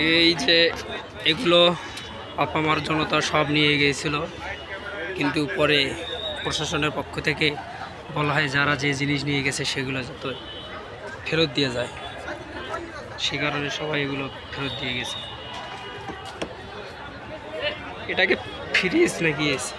এই যে এগুলো বাবা মার জন্য তো সব নিয়ে গিয়েছিল, কিন্তু পরে প্রশাসনের পক্ষ থেকে বলা হয় যারা যে জিনিস নিয়ে গেছে সেগুলো যত ফেরত দিয়ে যায়, সে কারণে সবাই এগুলো ফেরত দিয়ে গেছে। এটাকে ফ্রিজ নাকি এসে